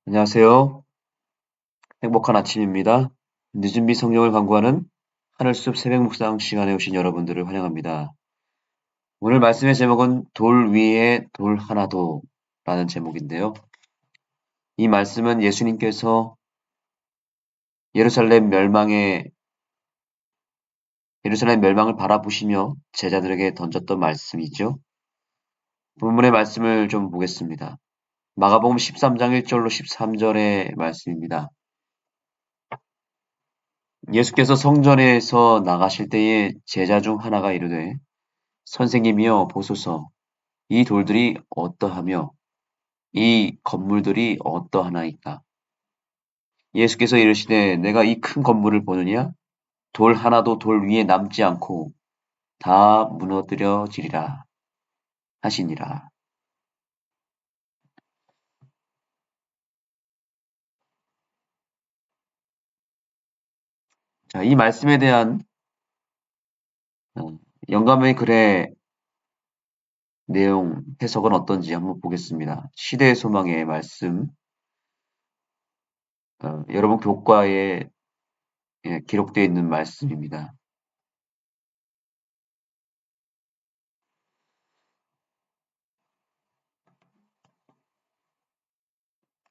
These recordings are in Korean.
안녕하세요. 행복한 아침입니다. 늦은 비 성령을 강구하는 하늘숲 새벽 묵상 시간에 오신 여러분들을 환영합니다. 오늘 말씀의 제목은 돌 위에 돌 하나도 라는 제목인데요. 이 말씀은 예수님께서 예루살렘 멸망의 예루살렘 멸망을 바라보시며 제자들에게 던졌던 말씀이죠. 본문의 말씀을 좀 보겠습니다. 마가복음 13장 1절로 13절의 말씀입니다. 예수께서 성전에서 나가실 때에 제자 중 하나가 이르되 선생님이여 보소서 이 돌들이 어떠하며 이 건물들이 어떠하나이까. 예수께서 이르시되 내가 이 큰 건물을 보느냐 돌 하나도 돌 위에 남지 않고 다 무너뜨려지리라 하시니라. 자, 이 말씀에 대한 영감의 글의 내용 해석은 어떤지 한번 보겠습니다. 시대의 소망의 말씀, 여러분 교과에 기록되어 있는 말씀입니다.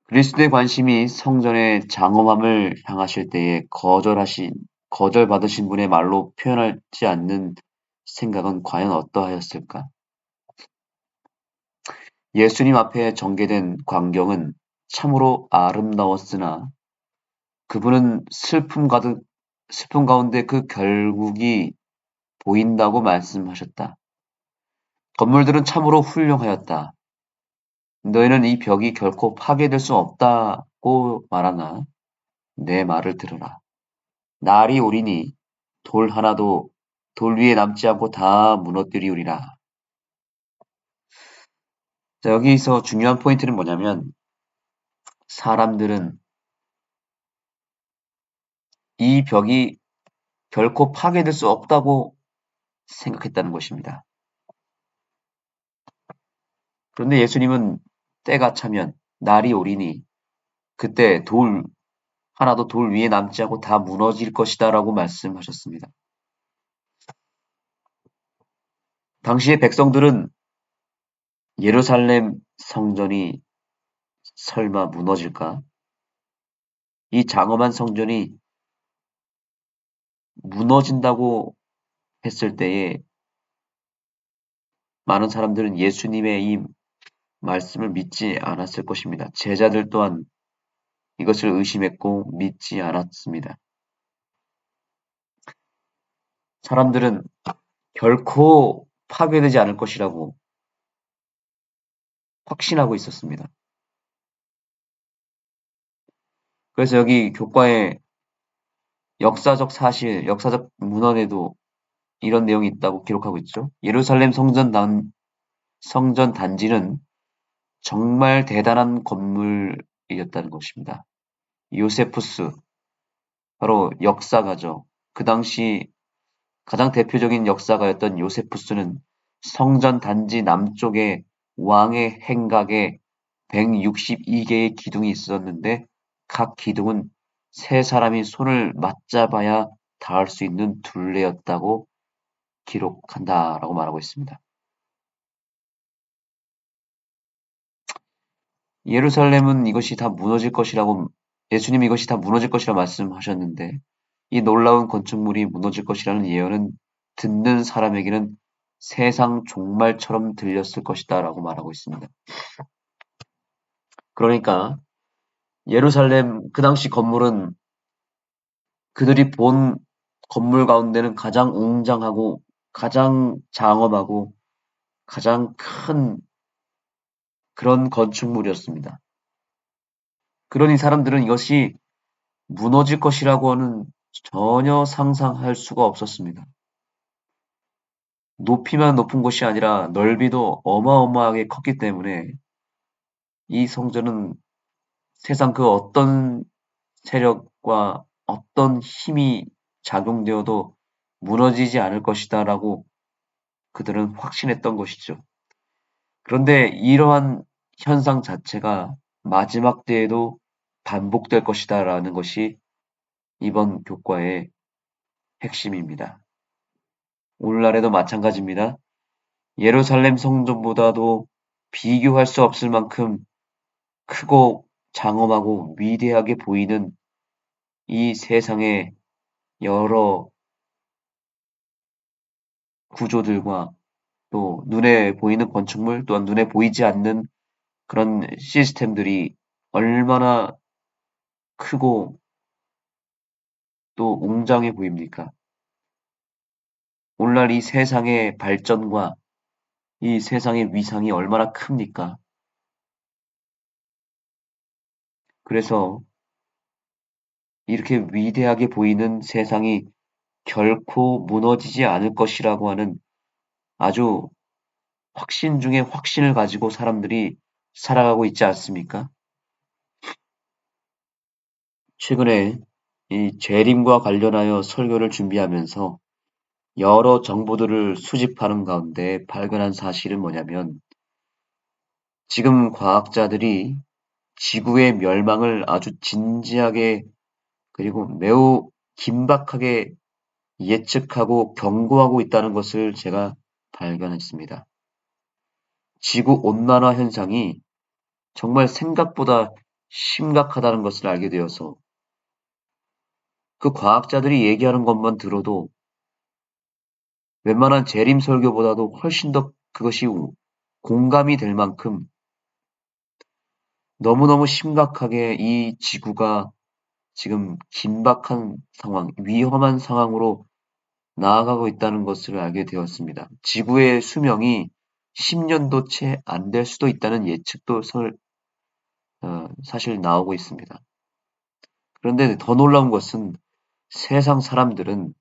그리스도의 관심이 성전의 장엄함을 향하실 때에 거절받으신 분의 말로 표현하지 않는 생각은 과연 어떠하였을까? 예수님 앞에 전개된 광경은 참으로 아름다웠으나 그분은 슬픔 가운데 그 결국이 보인다고 말씀하셨다. 건물들은 참으로 훌륭하였다. 너희는 이 벽이 결코 파괴될 수 없다고 말하나 내 말을 들으라. 날이 오리니 돌 하나도 돌 위에 남지 않고 다 무너뜨리우리라. 자, 여기서 중요한 포인트는 뭐냐면 사람들은 이 벽이 결코 파괴될 수 없다고 생각했다는 것입니다. 그런데 예수님은 때가 차면 날이 오리니 그때 돌 하나도 돌 위에 남지 않고 다 무너질 것이다라고 말씀하셨습니다. 당시의 백성들은 예루살렘 성전이 설마 무너질까? 이 장엄한 성전이 무너진다고 했을 때에 많은 사람들은 예수님의 이 말씀을 믿지 않았을 것입니다. 제자들 또한 이것을 의심했고 믿지 않았습니다. 사람들은 결코 파괴되지 않을 것이라고 확신하고 있었습니다. 그래서 여기 교과에 역사적 사실, 역사적 문헌에도 이런 내용이 있다고 기록하고 있죠. 예루살렘 성전 단지는 정말 대단한 건물이었다는 것입니다. 요세푸스, 바로 역사가죠. 그 당시 가장 대표적인 역사가였던 요세푸스는 성전 단지 남쪽에 왕의 행각에 162개의 기둥이 있었는데 각 기둥은 세 사람이 손을 맞잡아야 닿을 수 있는 둘레였다고 기록한다라고 말하고 있습니다. 예루살렘은 이것이 다 무너질 것이라고 예수님이 이것이 다 무너질 것이라 말씀하셨는데 이 놀라운 건축물이 무너질 것이라는 예언은 듣는 사람에게는 세상 종말처럼 들렸을 것이다라고 말하고 있습니다. 그러니까 예루살렘 그 당시 건물은 그들이 본 건물 가운데는 가장 웅장하고 가장 장엄하고 가장 큰 그런 건축물이었습니다. 그러니 사람들은 이것이 무너질 것이라고는 전혀 상상할 수가 없었습니다. 높이만 높은 것이 아니라 넓이도 어마어마하게 컸기 때문에 이 성전은 세상 그 어떤 세력과 어떤 힘이 작용되어도 무너지지 않을 것이다라고 그들은 확신했던 것이죠. 그런데 이러한 현상 자체가 마지막 때에도 반복될 것이다라는 것이 이번 교과의 핵심입니다. 오늘날에도 마찬가지입니다. 예루살렘 성전보다도 비교할 수 없을 만큼 크고 장엄하고 위대하게 보이는 이 세상의 여러 구조들과 또 눈에 보이는 건축물 또한 눈에 보이지 않는 그런 시스템들이 얼마나 크고 또 웅장해 보입니까? 오늘날 이 세상의 발전과 이 세상의 위상이 얼마나 큽니까? 그래서 이렇게 위대하게 보이는 세상이 결코 무너지지 않을 것이라고 하는 아주 확신 중에 확신을 가지고 사람들이 살아가고 있지 않습니까? 최근에 이 재림과 관련하여 설교를 준비하면서 여러 정보들을 수집하는 가운데 발견한 사실은 뭐냐면 지금 과학자들이 지구의 멸망을 아주 진지하게 그리고 매우 긴박하게 예측하고 경고하고 있다는 것을 제가 발견했습니다. 지구 온난화 현상이 정말 생각보다 심각하다는 것을 알게 되어서 그 과학자들이 얘기하는 것만 들어도 웬만한 재림 설교보다도 훨씬 더 그것이 공감이 될 만큼 너무너무 심각하게 이 지구가 지금 긴박한 상황, 위험한 상황으로 나아가고 있다는 것을 알게 되었습니다. 지구의 수명이 10년도 채 안 될 수도 있다는 예측도 사실 나오고 있습니다. 그런데 더 놀라운 것은 세상 사람들은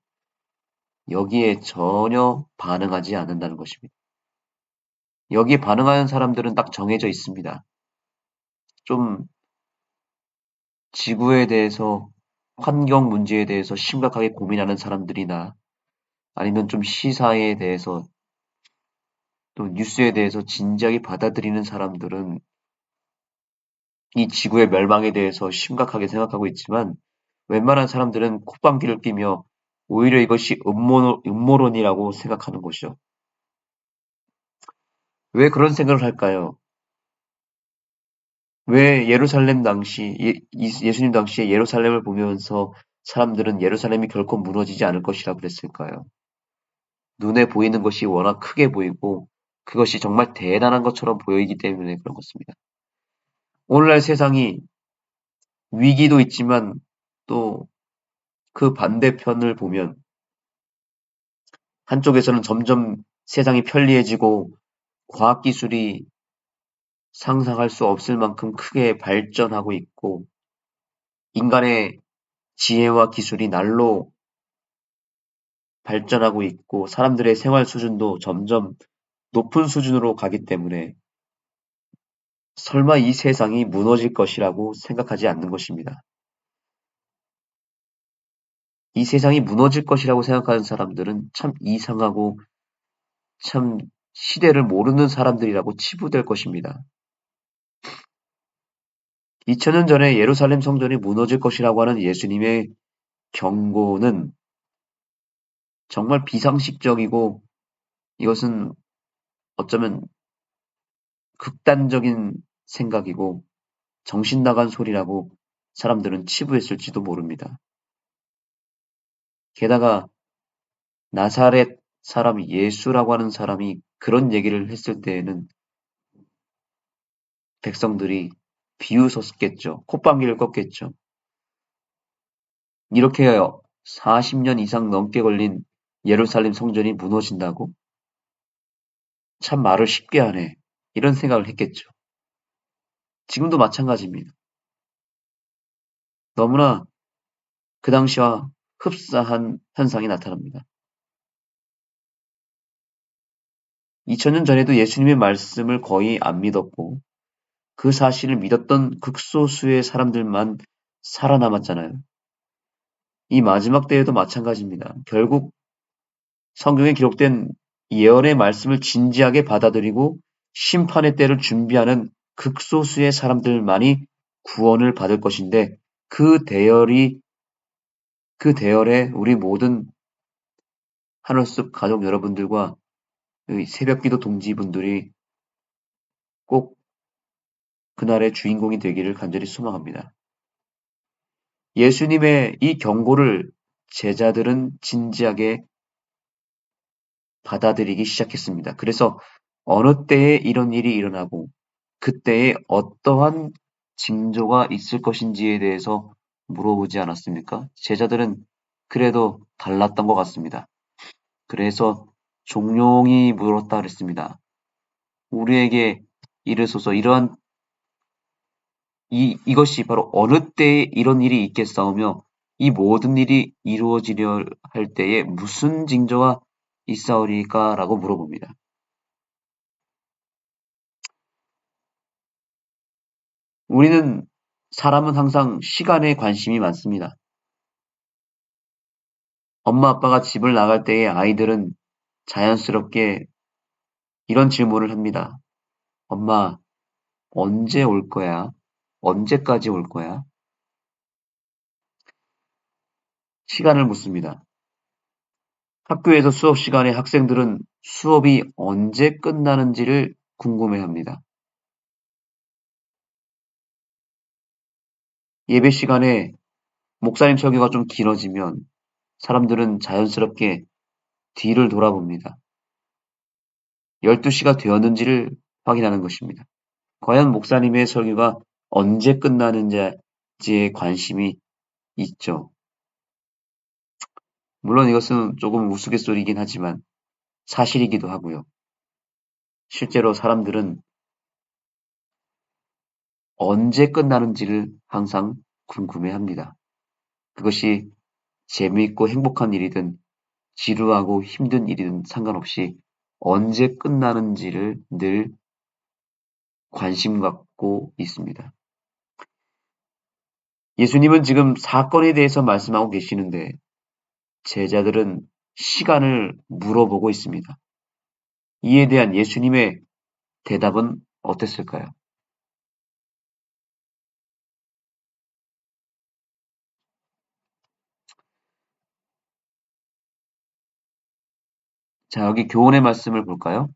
여기에 전혀 반응하지 않는다는 것입니다. 여기에 반응하는 사람들은 딱 정해져 있습니다. 좀 지구에 대해서 환경 문제에 대해서 심각하게 고민하는 사람들이나 아니면 좀 시사에 대해서 또 뉴스에 대해서 진지하게 받아들이는 사람들은 이 지구의 멸망에 대해서 심각하게 생각하고 있지만 웬만한 사람들은 콧방귀를 뀌며 오히려 이것이 음모론이라고 생각하는 것이죠. 왜 그런 생각을 할까요? 왜 예루살렘 당시 예수님 당시에 예루살렘을 보면서 사람들은 예루살렘이 결코 무너지지 않을 것이라 그랬을까요? 눈에 보이는 것이 워낙 크게 보이고 그것이 정말 대단한 것처럼 보이기 때문에 그런 것입니다. 오늘날 세상이 위기도 있지만 또 그 반대편을 보면 한쪽에서는 점점 세상이 편리해지고 과학기술이 상상할 수 없을 만큼 크게 발전하고 있고 인간의 지혜와 기술이 날로 발전하고 있고 사람들의 생활 수준도 점점 높은 수준으로 가기 때문에 설마 이 세상이 무너질 것이라고 생각하지 않는 것입니다. 이 세상이 무너질 것이라고 생각하는 사람들은 참 이상하고 참 시대를 모르는 사람들이라고 치부될 것입니다. 2000년 전에 예루살렘 성전이 무너질 것이라고 하는 예수님의 경고는 정말 비상식적이고 이것은 어쩌면 극단적인 생각이고 정신 나간 소리라고 사람들은 치부했을지도 모릅니다. 게다가 나사렛 사람 예수라고 하는 사람이 그런 얘기를 했을 때에는 백성들이 비웃었겠죠. 콧방귀를 껐겠죠. 이렇게 40년 이상 넘게 걸린 예루살렘 성전이 무너진다고? 참 말을 쉽게 하네. 이런 생각을 했겠죠. 지금도 마찬가지입니다. 너무나 그 당시와 흡사한 현상이 나타납니다. 2000년 전에도 예수님의 말씀을 거의 안 믿었고 그 사실을 믿었던 극소수의 사람들만 살아남았잖아요. 이 마지막 때에도 마찬가지입니다. 결국 성경에 기록된 예언의 말씀을 진지하게 받아들이고 심판의 때를 준비하는 극소수의 사람들만이 구원을 받을 것인데 그 대열이 그 대열에 우리 모든 하늘숲 가족 여러분들과 새벽기도 동지분들이 꼭 그날의 주인공이 되기를 간절히 소망합니다. 예수님의 이 경고를 제자들은 진지하게 받아들이기 시작했습니다. 그래서 어느 때에 이런 일이 일어나고 그때에 어떠한 징조가 있을 것인지에 대해서 물어보지 않았습니까? 제자들은 그래도 달랐던 것 같습니다. 그래서 종용이 물었다 그랬습니다. 우리에게 이르소서 이러한 이것이 바로 어느 때에 이런 일이 있겠사오며 이 모든 일이 이루어지려 할 때에 무슨 징조가 있사오리까? 라고 물어봅니다. 사람은 항상 시간에 관심이 많습니다. 엄마 아빠가 집을 나갈 때에 아이들은 자연스럽게 이런 질문을 합니다. 엄마, 언제 올 거야? 언제까지 올 거야? 시간을 묻습니다. 학교에서 수업 시간에 학생들은 수업이 언제 끝나는지를 궁금해합니다. 예배 시간에 목사님 설교가 좀 길어지면 사람들은 자연스럽게 뒤를 돌아봅니다. 12시가 되었는지를 확인하는 것입니다. 과연 목사님의 설교가 언제 끝나는지에 관심이 있죠. 물론 이것은 조금 우스갯소리이긴 하지만 사실이기도 하고요. 실제로 사람들은 언제 끝나는지를 항상 궁금해합니다. 그것이 재미있고 행복한 일이든 지루하고 힘든 일이든 상관없이 언제 끝나는지를 늘 관심 갖고 있습니다. 예수님은 지금 사건에 대해서 말씀하고 계시는데 제자들은 시간을 물어보고 있습니다. 이에 대한 예수님의 대답은 어땠을까요? 자, 여기 교훈의 말씀을 볼까요?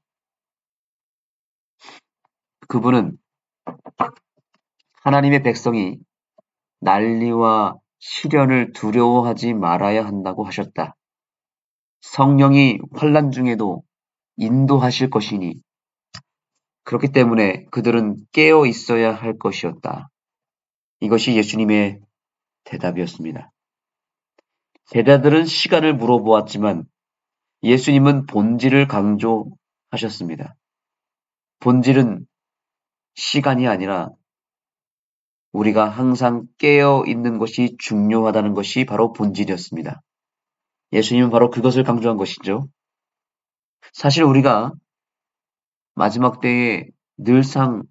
그분은 하나님의 백성이 난리와 시련을 두려워하지 말아야 한다고 하셨다. 성령이 환란 중에도 인도하실 것이니 그렇기 때문에 그들은 깨어 있어야 할 것이었다. 이것이 예수님의 대답이었습니다. 제자들은 시간을 물어보았지만 예수님은 본질을 강조하셨습니다. 본질은 시간이 아니라 우리가 항상 깨어 있는 것이 중요하다는 것이 바로 본질이었습니다. 예수님은 바로 그것을 강조한 것이죠. 사실 우리가 마지막 때에 늘상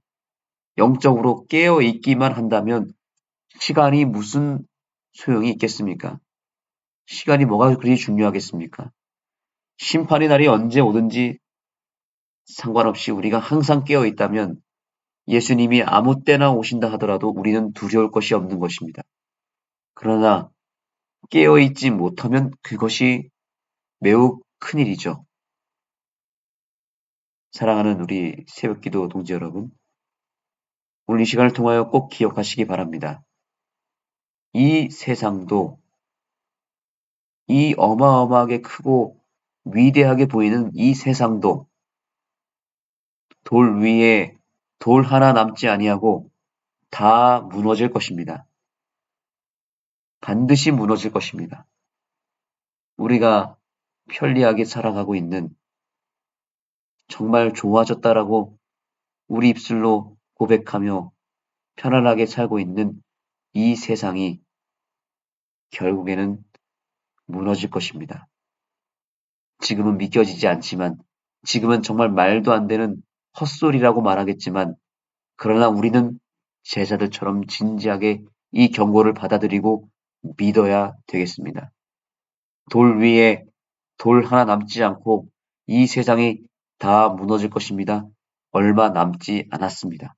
영적으로 깨어 있기만 한다면 시간이 무슨 소용이 있겠습니까? 시간이 뭐가 그리 중요하겠습니까? 심판의 날이 언제 오든지 상관없이 우리가 항상 깨어 있다면 예수님이 아무 때나 오신다 하더라도 우리는 두려울 것이 없는 것입니다. 그러나 깨어 있지 못하면 그것이 매우 큰일이죠. 사랑하는 우리 새벽기도 동지 여러분, 오늘 이 시간을 통하여 꼭 기억하시기 바랍니다. 이 세상도 이 어마어마하게 크고 위대하게 보이는 이 세상도 돌 위에 돌 하나 남지 아니하고 다 무너질 것입니다. 반드시 무너질 것입니다. 우리가 편리하게 살아가고 있는 정말 좋아졌다라고 우리 입술로 고백하며 편안하게 살고 있는 이 세상이 결국에는 무너질 것입니다. 지금은 믿겨지지 않지만, 지금은 정말 말도 안 되는 헛소리라고 말하겠지만, 그러나 우리는 제자들처럼 진지하게 이 경고를 받아들이고 믿어야 되겠습니다. 돌 위에 돌 하나 남지 않고 이 세상이 다 무너질 것입니다. 얼마 남지 않았습니다.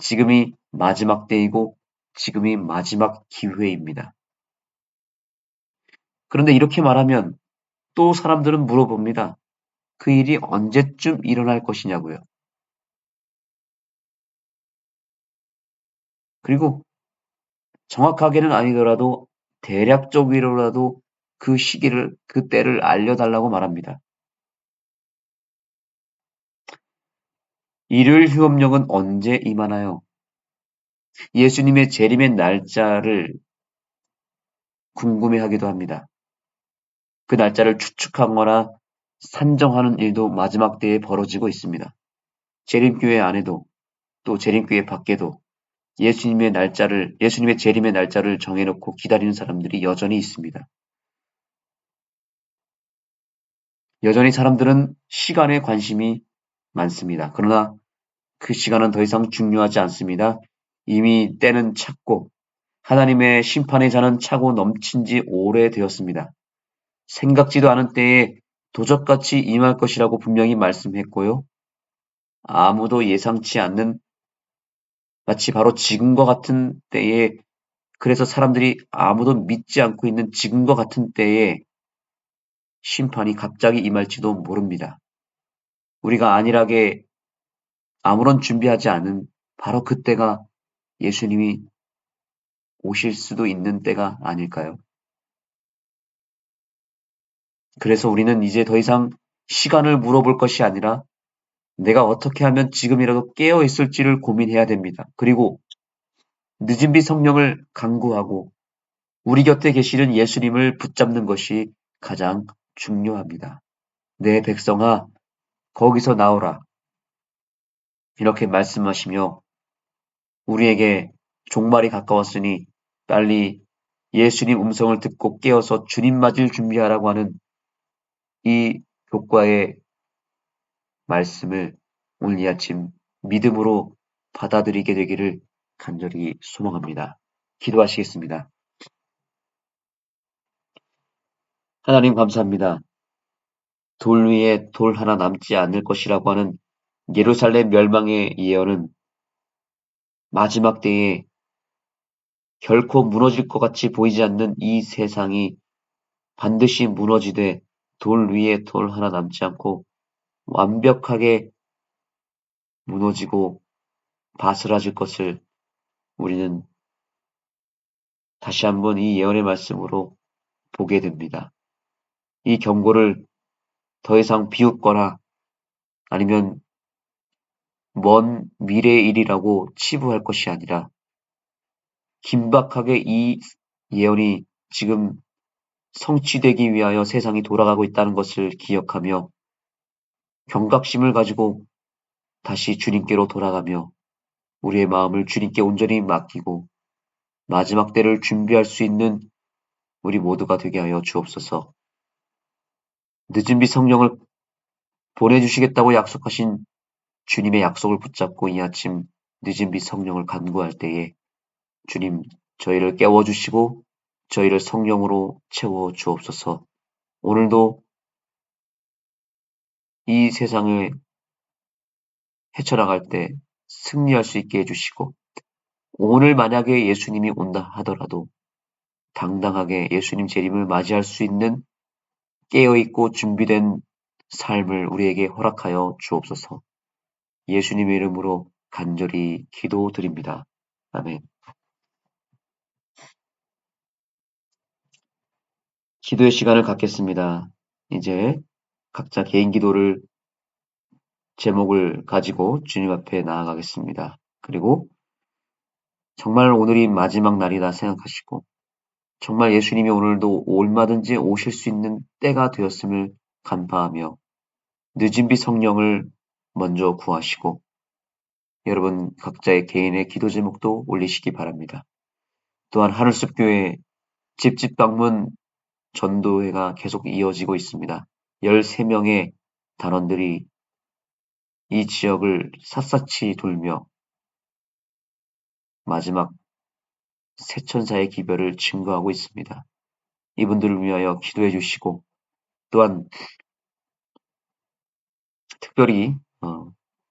지금이 마지막 때이고 지금이 마지막 기회입니다. 그런데 이렇게 말하면 또 사람들은 물어봅니다. 그 일이 언제쯤 일어날 것이냐고요. 그리고 정확하게는 아니더라도 대략적으로라도 그 시기를, 그 때를 알려달라고 말합니다. 일요일 휴업령은 언제 임하나요? 예수님의 재림의 날짜를 궁금해하기도 합니다. 그 날짜를 추측하거나 산정하는 일도 마지막 때에 벌어지고 있습니다. 재림교회 안에도 또 재림교회 밖에도 예수님의 재림의 날짜를 정해놓고 기다리는 사람들이 여전히 있습니다. 여전히 사람들은 시간에 관심이 많습니다. 그러나 그 시간은 더 이상 중요하지 않습니다. 이미 때는 찼고 하나님의 심판의 잔은 차고 넘친 지 오래되었습니다. 생각지도 않은 때에 도적같이 임할 것이라고 분명히 말씀했고요. 아무도 예상치 않는 마치 바로 지금과 같은 때에 그래서 사람들이 아무도 믿지 않고 있는 지금과 같은 때에 심판이 갑자기 임할지도 모릅니다. 우리가 안일하게 아무런 준비하지 않은 바로 그때가 예수님이 오실 수도 있는 때가 아닐까요? 그래서 우리는 이제 더 이상 시간을 물어볼 것이 아니라 내가 어떻게 하면 지금이라도 깨어 있을지를 고민해야 됩니다. 그리고 늦은 비 성령을 간구하고 우리 곁에 계시는 예수님을 붙잡는 것이 가장 중요합니다. 내 백성아, 거기서 나오라. 이렇게 말씀하시며 우리에게 종말이 가까웠으니 빨리 예수님 음성을 듣고 깨어서 주님 맞을 준비하라고 하는 이 교과의 말씀을 오늘 이 아침 믿음으로 받아들이게 되기를 간절히 소망합니다. 기도하시겠습니다. 하나님 감사합니다. 돌 위에 돌 하나 남지 않을 것이라고 하는 예루살렘 멸망의 예언은 마지막 때에 결코 무너질 것 같이 보이지 않는 이 세상이 반드시 무너지되 돌 위에 돌 하나 남지 않고 완벽하게 무너지고 바스라질 것을 우리는 다시 한번 이 예언의 말씀으로 보게 됩니다. 이 경고를 더 이상 비웃거나 아니면 먼 미래의 일이라고 치부할 것이 아니라 긴박하게 이 예언이 지금 성취되기 위하여 세상이 돌아가고 있다는 것을 기억하며 경각심을 가지고 다시 주님께로 돌아가며 우리의 마음을 주님께 온전히 맡기고 마지막 때를 준비할 수 있는 우리 모두가 되게 하여 주옵소서. 늦은 비 성령을 보내주시겠다고 약속하신 주님의 약속을 붙잡고 이 아침 늦은 비 성령을 간구할 때에 주님 저희를 깨워주시고 저희를 성령으로 채워 주옵소서. 오늘도 이 세상을 헤쳐나갈 때 승리할 수 있게 해주시고 오늘 만약에 예수님이 온다 하더라도 당당하게 예수님 재림을 맞이할 수 있는 깨어있고 준비된 삶을 우리에게 허락하여 주옵소서. 예수님의 이름으로 간절히 기도드립니다. 아멘. 기도의 시간을 갖겠습니다. 이제 각자 개인 기도를 제목을 가지고 주님 앞에 나아가겠습니다. 그리고 정말 오늘이 마지막 날이다 생각하시고 정말 예수님이 오늘도 얼마든지 오실 수 있는 때가 되었음을 간파하며 늦은 비 성령을 먼저 구하시고 여러분 각자의 개인의 기도 제목도 올리시기 바랍니다. 또한 하늘숲교회 집집 방문 전도회가 계속 이어지고 있습니다. 13명의 단원들이 이 지역을 샅샅이 돌며 마지막 새천사의 기별을 증거하고 있습니다. 이분들을 위하여 기도해 주시고 또한 특별히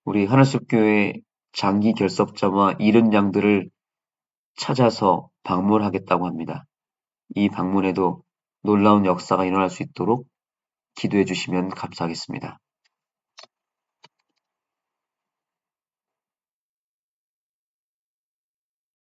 우리 하늘숲교회 장기 결석자와 잃은 양들을 찾아서 방문하겠다고 합니다. 이 방문에도 놀라운 역사가 일어날 수 있도록 기도해 주시면 감사하겠습니다.